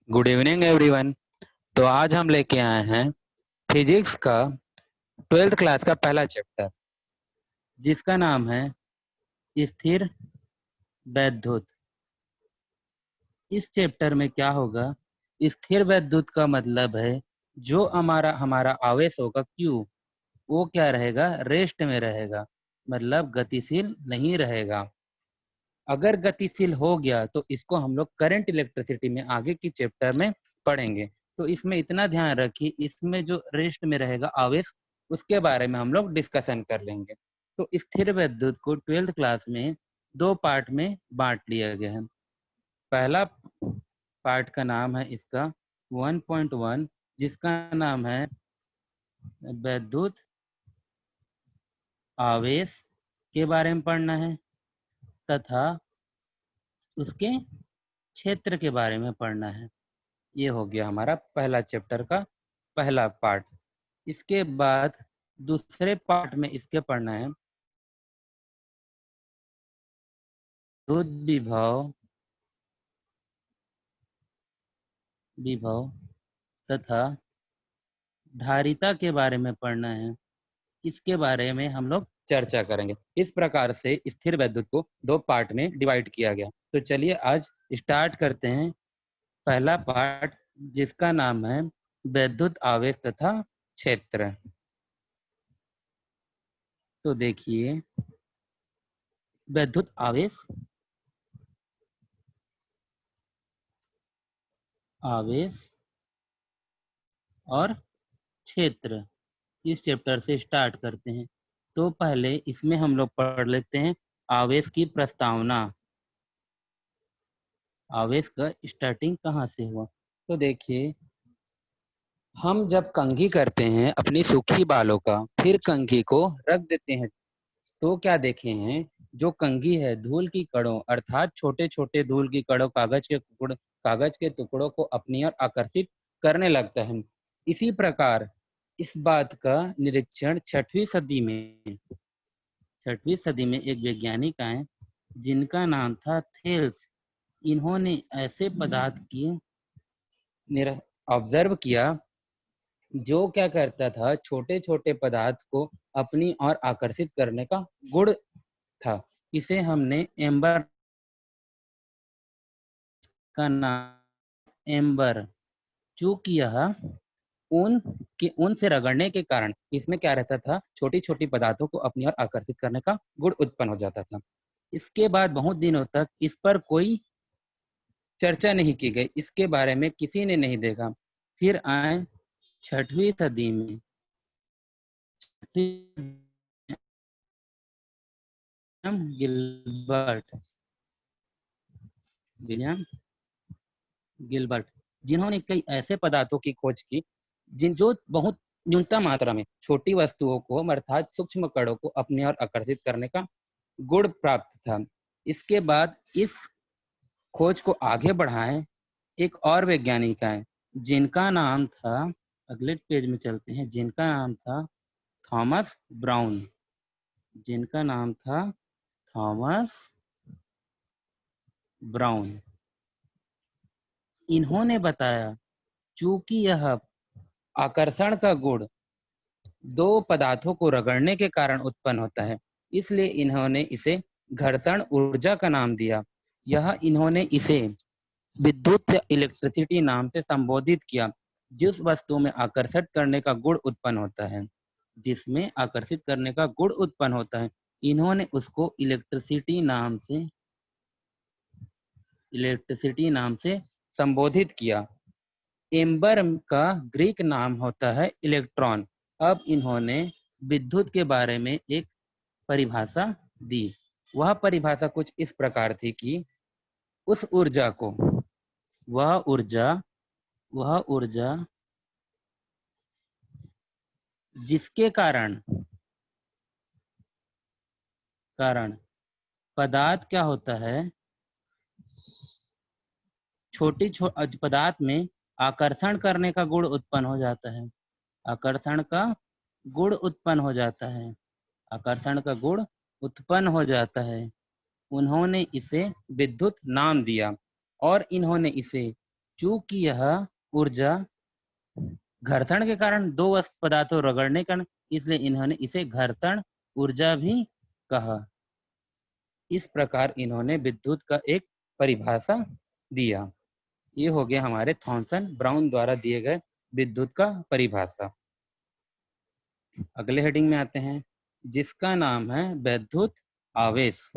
Good evening everyone. तो आज हम लेके आए हैं फिजिक्स का 12th क्लास का पहला चैप्टर, जिसका नाम है स्थिर वैद्युत। इस चैप्टर में क्या होगा? स्थिर वैद्युत का मतलब है जो हमारा हमारा आवेश होगा Q, वो क्या रहेगा? रेस्ट में रहेगा, मतलब गतिशील नहीं रहेगा। अगर गतिशील हो गया तो इसको हम लोग करंट इलेक्ट्रिसिटी में आगे की चैप्टर में पढ़ेंगे। तो इसमें इतना ध्यान रखिए, इसमें जो रेस्ट में रहेगा आवेश, उसके बारे में हम लोग डिस्कशन कर लेंगे। तो स्थिर विद्युत को 12th क्लास में दो पार्ट में बांट लिया गया है। पहला पार्ट का नाम है इसका 1.1, जिसका नाम है विद्युत आवेश के बारे में पढ़ना है, तथा उसके क्षेत्र के बारे में पढ़ना है। ये हो गया हमारा पहला चैप्टर का पहला पार्ट। इसके बाद दूसरे पार्ट में इसके पढ़ना है विद्युत विभव तथा धारिता के बारे में पढ़ना है। इसके बारे में हम लोग चर्चा करेंगे। इस प्रकार से स्थिर वैद्युत को दो पार्ट में डिवाइड किया गया। तो चलिए आज स्टार्ट करते हैं पहला पार्ट, जिसका नाम है विद्युत आवेश तथा क्षेत्र। तो देखिए, विद्युत आवेश और क्षेत्र इस चैप्टर से स्टार्ट करते हैं। तो पहले इसमें हम लोग पढ़ लेते हैं आवेश की प्रस्तावना। आवेश का स्टार्टिंग कहाँ से हुआ? तो देखिए, हम जब कंघी करते हैं अपनी सूखी बालों का, फिर कंघी को रख देते हैं, तो क्या देखे हैं? जो कंघी है धूल की कणों अर्थात छोटे छोटे धूल की कणों कागज के टुकड़ों को अपनी ओर आकर्षित करने लगता है। इसी प्रकार इस बात का निरीक्षण 6वीं सदी में एक वैज्ञानिक आए, जिनका नाम था थेल्स। इन्होंने ऐसे पदार्थ की ऑब्जर्व किया जो क्या करता था, छोटे छोटे पदार्थ को अपनी ओर आकर्षित करने का गुण था। इसे हमने एम्बर का नाम एम्बर, चूंकि यह ऊन से रगड़ने के कारण इसमें क्या रहता था, छोटी छोटी पदार्थों को अपनी ओर आकर्षित करने का गुण उत्पन्न हो जाता था। इसके बाद बहुत दिनों तक इस पर कोई चर्चा नहीं की गई, इसके बारे में किसी ने नहीं देखा। फिर आए 6वीं सदी में विलियम गिलबर्ट, जिन्होंने कई ऐसे पदार्थों की खोज की जो बहुत न्यूनतम मात्रा में छोटी वस्तुओं को अर्थात सूक्ष्म कणों को अपनी ओर आकर्षित करने का गुण प्राप्त था। इसके बाद इस खोज को आगे बढ़ाए एक और वैज्ञानिक आए, जिनका नाम था, अगले पेज में चलते हैं, जिनका नाम था थॉमस ब्राउन। जिनका नाम था थॉमस ब्राउन। इन्होंने बताया चूंकि यह आकर्षण का गुण दो पदार्थों को रगड़ने के कारण उत्पन्न होता है, इसलिए इन्होंने इसे घर्षण ऊर्जा का नाम दिया। इन्होंने इसे विद्युत या इलेक्ट्रिसिटी नाम से संबोधित किया। जिस वस्तु में आकर्षित करने का गुण उत्पन्न होता है, जिसमें आकर्षित करने का गुण उत्पन्न होता है, इन्होंने उसको इलेक्ट्रिसिटी नाम से संबोधित किया। एम्बर का ग्रीक नाम होता है इलेक्ट्रॉन। अब इन्होंने विद्युत के बारे में एक परिभाषा दी। वह परिभाषा कुछ इस प्रकार थी कि उस ऊर्जा को वह ऊर्जा जिसके कारण पदार्थ क्या होता है, पदार्थ में आकर्षण करने का गुण उत्पन्न हो जाता है। आकर्षण का गुण उत्पन्न हो जाता है। आकर्षण का गुण उत्पन्न हो जाता है। उन्होंने इसे विद्युत नाम दिया और इन्होंने इसे चूंकि यह ऊर्जा घर्षण के कारण दो वस्तु पदार्थों रगड़ने का, इसलिए इन्होंने इसे घर्षण ऊर्जा भी कहा। इस प्रकार इन्होंने विद्युत का एक परिभाषा दिया। ये हो गया हमारे थॉमसन ब्राउन द्वारा दिए गए विद्युत का परिभाषा। अगले हेडिंग में आते हैं, जिसका नाम है वैद्युत आवेश।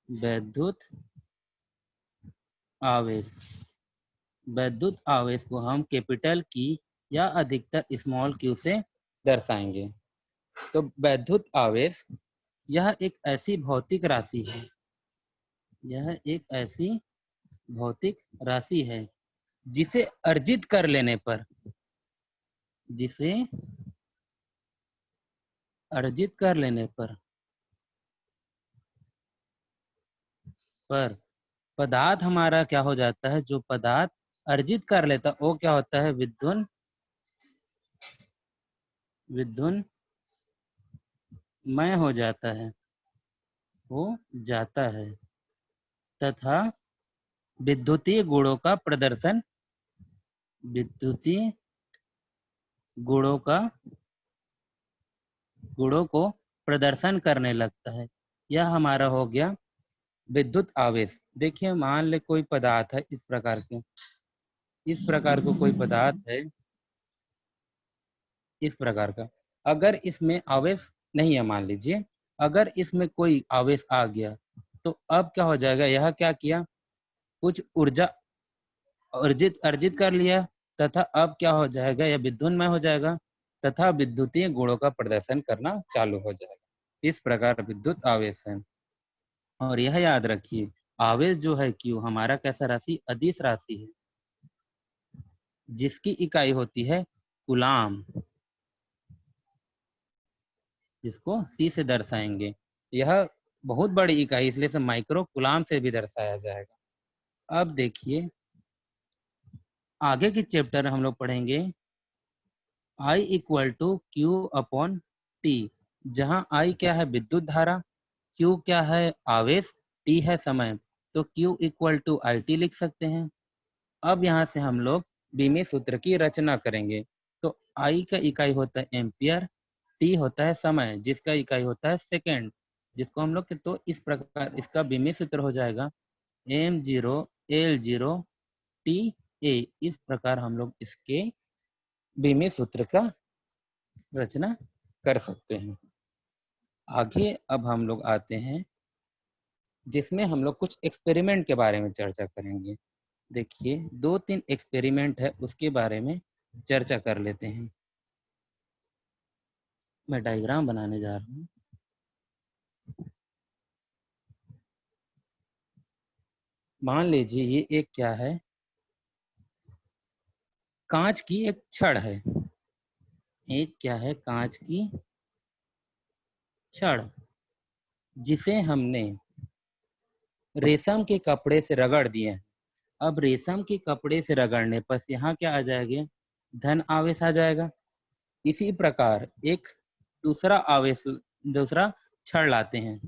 वैद्युत आवेश। वैद्युत आवेश को हम कैपिटल की या अधिकतर स्मॉल क्यू से दर्शाएंगे। तो वैद्युत आवेश यह एक ऐसी भौतिक राशि है, यह एक ऐसी भौतिक राशि है जिसे अर्जित कर लेने पर, जिसे अर्जित कर लेने पर पदार्थ हमारा क्या हो जाता है, जो पदार्थ अर्जित कर लेता वो क्या होता है, विद्युन्मय हो जाता है, हो जाता है तथा विद्युतीय गुणों का प्रदर्शन, विद्युतीय गुणों को प्रदर्शन करने लगता है। यह हमारा हो गया विद्युत आवेश। देखिए मान ले कोई पदार्थ है इस प्रकार के, इस प्रकार को कोई पदार्थ है इस प्रकार का, अगर इसमें आवेश नहीं है, मान लीजिए अगर इसमें कोई आवेश आ गया तो अब क्या हो जाएगा, यह क्या किया, कुछ ऊर्जा अर्जित अर्जित कर लिया तथा अब क्या हो जाएगा, यह विद्युन्मय हो जाएगा तथा विद्युतीय गुणों का प्रदर्शन करना चालू हो जाएगा। इस प्रकार विद्युत आवेश है। और यह याद रखिए, आवेश जो है क्यू हमारा कैसा राशि, अदिश राशि है, जिसकी इकाई होती है कूलाम, जिसको सी से दर्शाएंगे। यह बहुत बड़ी इकाई, इसलिए से माइक्रो कूलाम से भी दर्शाया जाएगा। अब देखिए आगे के चैप्टर हम लोग पढ़ेंगे I equal to q upon t, जहां I क्या है विद्युत धारा, Q क्या है आवेश, T है समय, तो Q equal to I T लिख सकते हैं। अब यहाँ से हम लोग बीमी सूत्र की रचना करेंगे। तो I का इकाई होता है एम्पियर, T होता है समय जिसका इकाई होता है सेकेंड, जिसको हम लोग, तो इस प्रकार इसका बीमी सूत्र हो जाएगा M0 L0 TA। इस प्रकार हम लोग इसके बीमी सूत्र का रचना कर सकते हैं। आगे अब हम लोग आते हैं जिसमें हम लोग कुछ एक्सपेरिमेंट के बारे में चर्चा करेंगे। देखिए 2-3 एक्सपेरिमेंट है, उसके बारे में चर्चा कर लेते हैं। मैं डायग्राम बनाने जा रहा हूँ। मान लीजिए ये एक क्या है, कांच की एक छड़ है, एक क्या है कांच की छड़, जिसे हमने रेशम के कपड़े से रगड़ दिए। अब रेशम के कपड़े से रगड़ने पर यहाँ क्या आ जाएगा, धन आवेश आ जाएगा। इसी प्रकार एक दूसरा आवेश, दूसरा छड़ लाते हैं,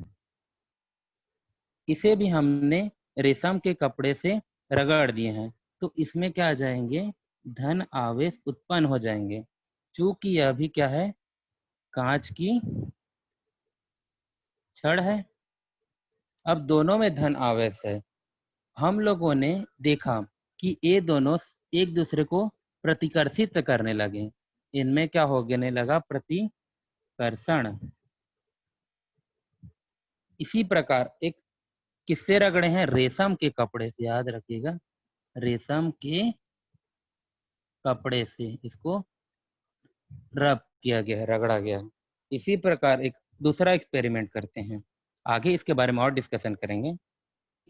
इसे भी हमने रेशम के कपड़े से रगड़ दिए हैं, तो इसमें क्या आ जाएंगे, धन आवेश उत्पन्न हो जाएंगे। चूंकि यह भी क्या है, कांच की छड़ है। अब दोनों में धन आवेश है। हम लोगों ने देखा कि ये दोनों एक दूसरे को प्रतिकर्षित करने लगे, इनमें क्या होने लगा, प्रतिकर्षण। इसी प्रकार एक किससे रगड़े हैं, रेशम के कपड़े से, याद रखिएगा रेशम के कपड़े से इसको रब किया गया है, रगड़ा गया है। इसी प्रकार एक दूसरा एक्सपेरिमेंट करते हैं, आगे इसके बारे में और डिस्कशन करेंगे।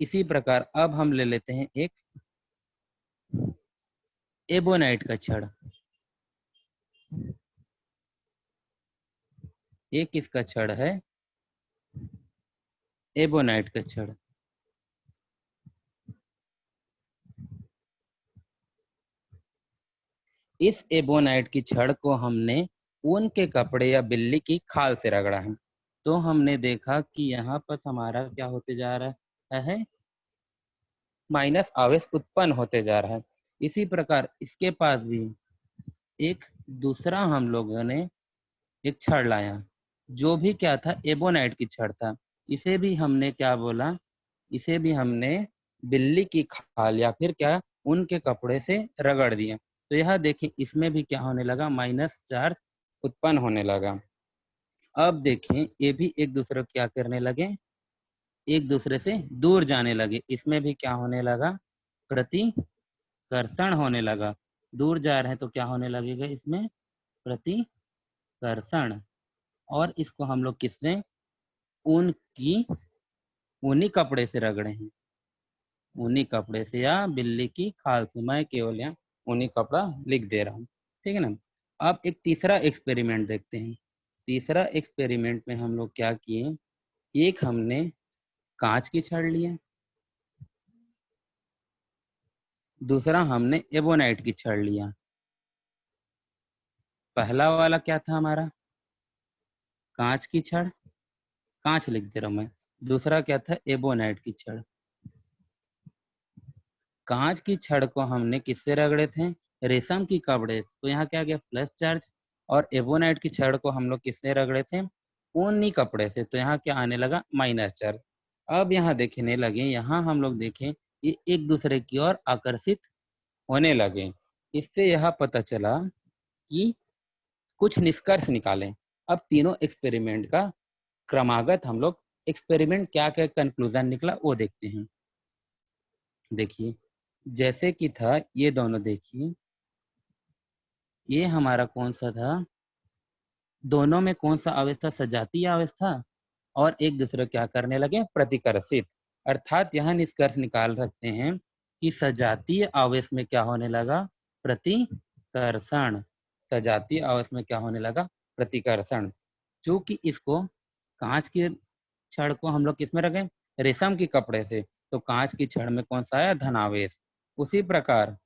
इसी प्रकार अब हम ले लेते हैं एक एबोनाइट का छड़, एक इसका छड़ है एबोनाइट का छड़। इस एबोनाइट की छड़ को हमने ऊन के कपड़े या बिल्ली की खाल से रगड़ा है। तो हमने देखा कि यहाँ पर हमारा क्या होते जा रहा है, माइनस आवेश उत्पन्न होते जा रहा है। इसी प्रकार इसके पास भी एक दूसरा हम लोगों ने एक छड़ लाया, जो भी क्या था, एबोनाइट की छड़ था। इसे भी हमने क्या बोला, इसे भी हमने बिल्ली की खाल या फिर क्या, उनके कपड़े से रगड़ दिया। तो यह देखिए, इसमें भी क्या होने लगा, माइनस चार्ज उत्पन्न होने लगा। अब देखें, ये भी एक दूसरे को क्या करने लगे, एक दूसरे से दूर जाने लगे। इसमें भी क्या होने लगा, प्रतिकर्षण होने लगा। दूर जा रहे हैं तो क्या होने लगेगा, इसमें प्रतिकर्षण। और इसको हम लोग किससे, ऊन की, ऊनी कपड़े से रगड़े हैं, ऊनी कपड़े से या बिल्ली की खाल से। मैं केवल यहाँ ऊनी कपड़ा लिख दे रहा हूँ, ठीक है ना। अब एक तीसरा एक्सपेरिमेंट देखते हैं। तीसरा एक्सपेरिमेंट में हम लोग क्या किए, एक हमने कांच की छड़ लिया, दूसरा हमने एबोनाइट की छड़ लिया। पहला वाला क्या था हमारा, कांच की छड़, कांच लिख दे रहा हूं मैं। दूसरा क्या था, एबोनाइट की छड़। कांच की छड़ को हमने किससे रगड़े थे, रेशम की कपड़े, तो यहाँ क्या गया, प्लस चार्ज। और एबोनाइट की छड़ को हम लोग किससे रगड़े थे, ऊनी कपड़े से, तो यहाँ क्या आने लगा, माइनस चार्ज। अब यहाँ देखने लगे, यहाँ हम लोग देखें, ये एक दूसरे की ओर आकर्षित होने लगे। इससे यह पता चला कि कुछ निष्कर्ष निकालें। अब तीनों एक्सपेरिमेंट का क्रमागत हम लोग, एक्सपेरिमेंट क्या क्या कंक्लूजन निकला वो देखते हैं। देखिए, जैसे कि था ये दोनों, देखिए ये हमारा कौन सा था, दोनों में कौन सा आवेश था, सजातीय आवेश था। और एक दूसरे क्या करने लगे, प्रतिकर्षित। अर्थात यह निष्कर्ष निकाल सकते हैं कि सजातीय आवेश में क्या होने लगा, प्रतिकर्षण। सजातीय आवेश में क्या होने लगा, प्रतिकर्षण। चूंकि इसको, कांच की छड़ को हम लोग किस में रखें, रेशम के कपड़े से, तो कांच की छड़ में कौन सा आया, धनावेश। उसी प्रकार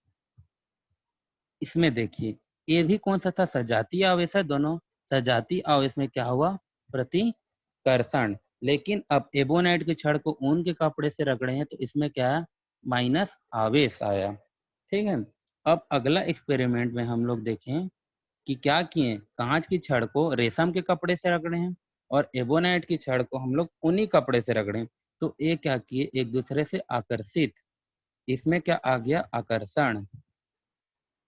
इसमें देखिए, ये भी कौन सा था, सजातीय आवेश है दोनों। सजातीय आवेश में क्या हुआ, प्रतिकर्षण। लेकिन अब एबोनाइट की छड़ को ऊन के कपड़े से रगड़े हैं, तो इसमें क्या है, माइनस आवेश आया, ठीक है। अब अगला एक्सपेरिमेंट में हम लोग देखें कि क्या किए, कांच की छड़ को रेशम के कपड़े से रगड़े हैं और एबोनाइट की छड़ को हम लोग ऊनी कपड़े से रगड़े। तो ये क्या किए, एक दूसरे से आकर्षित। इसमें क्या आ गया, आकर्षण,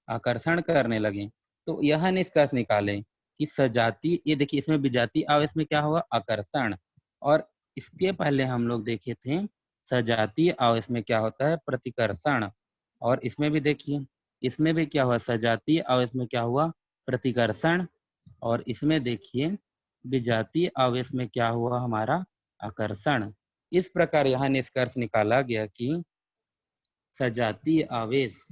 आकर्षण करने लगे। तो यह निष्कर्ष निकालें कि सजातीय, ये देखिए इसमें विजातीय आवेश में क्या हुआ, आकर्षण। और इसके पहले हम लोग देखे थे सजातीय आवेश में क्या होता है, प्रतिकर्षण। और इसमें भी देखिए, इसमें भी क्या हुआ, सजातीय आवेश में क्या हुआ, प्रतिकर्षण। और इसमें देखिए, विजातीय आवेश में क्या हुआ हमारा, आकर्षण। इस प्रकार यह निष्कर्ष निकाला गया कि सजातीय आवेश,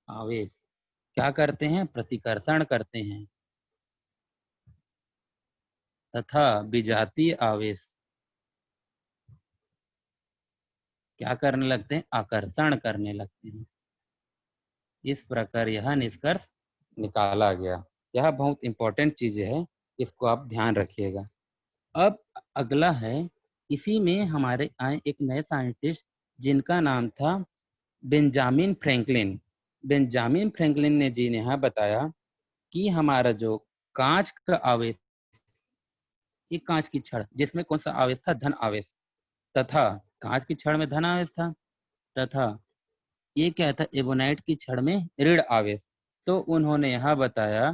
आवेश क्या करते हैं, प्रतिकर्षण करते हैं, तथा विजातीय आवेश क्या करने लगते हैं, आकर्षण करने लगते हैं। इस प्रकार यह निष्कर्ष निकाला गया। यह बहुत इंपॉर्टेंट चीज है, इसको आप ध्यान रखिएगा। अब अगला है, इसी में हमारे आए एक नए साइंटिस्ट, जिनका नाम था बेंजामिन फ्रैंकलिन। बेंजामिन फ्रैंकलिन ने जी ने यह बताया कि हमारा जो कांच का आवेश, एक कांच की छड़ जिसमें कौन सा आवेश था, धन आवेश, तथा कांच की छड़ में धन आवेश था, तथा ये क्या था, एबोनाइट की छड़ में ऋण आवेश। तो उन्होंने यह बताया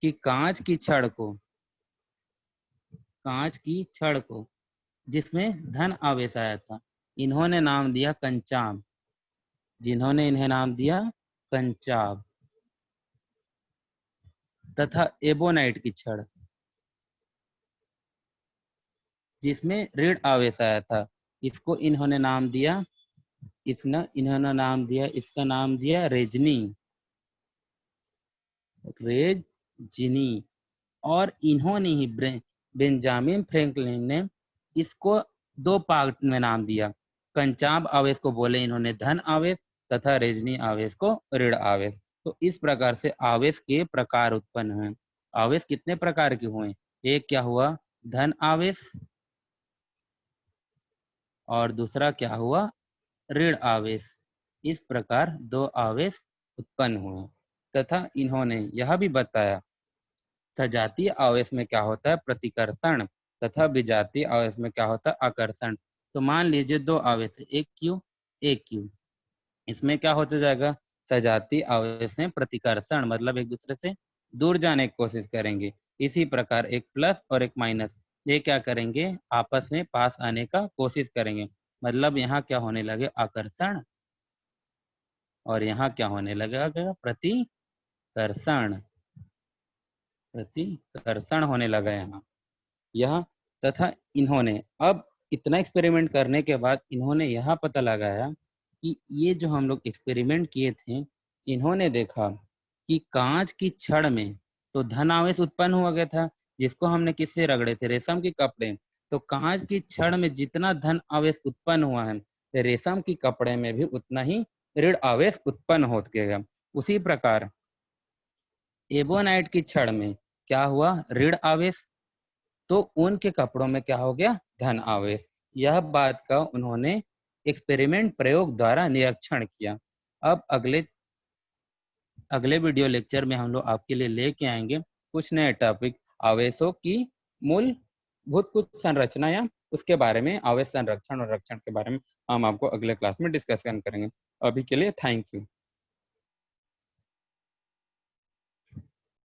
कि कांच की छड़ को जिसमें धन आवेश आया था, इन्होंने नाम दिया कंचाब, जिन्होंने इन्हें नाम दिया कंचाब। तथा एबोनाइट की छड़ जिसमें ऋण आवेश आया था, इसको इन्होंने नाम दिया, इन्होंने नाम दिया, इसका नाम दिया रेजनी, रेजनी। और इन्होंने ही बेंजामिन फ्रैंकलिन ने इसको दो पार्ट में नाम दिया। कंचाब आवेश को बोले इन्होंने धन आवेश, तथा रेजनी आवेश को ऋण आवेश। तो इस प्रकार से आवेश के प्रकार उत्पन्न हुए। आवेश कितने प्रकार के हुए, एक क्या हुआ, धन आवेश, और दूसरा क्या हुआ, ऋण आवेश। इस प्रकार दो आवेश उत्पन्न हुए तथा इन्होंने यह भी बताया सजातीय आवेश में क्या होता है, प्रतिकर्षण, तथा विजातीय आवेश में क्या होता है, आकर्षण। तो मान लीजिए दो आवेश है, एक क्यू एक क्यू, इसमें क्या होते जाएगा, सजातीय आवेश में प्रतिकर्षण मतलब एक दूसरे से दूर जाने की कोशिश करेंगे। इसी प्रकार एक प्लस और एक माइनस, ये क्या करेंगे, आपस में पास आने का कोशिश करेंगे। मतलब यहाँ क्या होने लगे, आकर्षण, और यहाँ क्या होने लगेगा, प्रतिकर्षण। प्रतिकर्षण होने लगा यहाँ यह। तथा इन्होंने अब इतना एक्सपेरिमेंट करने के बाद इन्होंने यह पता लगाया कि ये जो हम लोग एक्सपेरिमेंट किए थे, इन्होंने देखा कि कांच की छड़ में तो धन आवेश उत्पन्न हुआ गया था, जिसको हमने किससे रगड़े थे, रेशम के कपड़े। तो कांच की छड़ में जितना धन आवेश उत्पन्न हुआ है, रेशम की कपड़े में भी उतना ही ऋण आवेश उत्पन्न हो गया। उसी प्रकार एबोनाइट की छड़ में क्या हुआ, ऋण आवेश, तो उनके कपड़ों में क्या हो गया, धन आवेश। यह बात का उन्होंने एक्सपेरिमेंट प्रयोग द्वारा निरीक्षण किया। अब अगले वीडियो लेक्चर में हम लोग आपके लिए लेके आएंगे कुछ नए टॉपिक, आवेशों की मूलभूत कुछ संरचना या उसके बारे में, आवेश संरक्षण और रक्षण के बारे में हम आपको अगले क्लास में डिस्कशन करेंगे। अभी के लिए थैंक यू।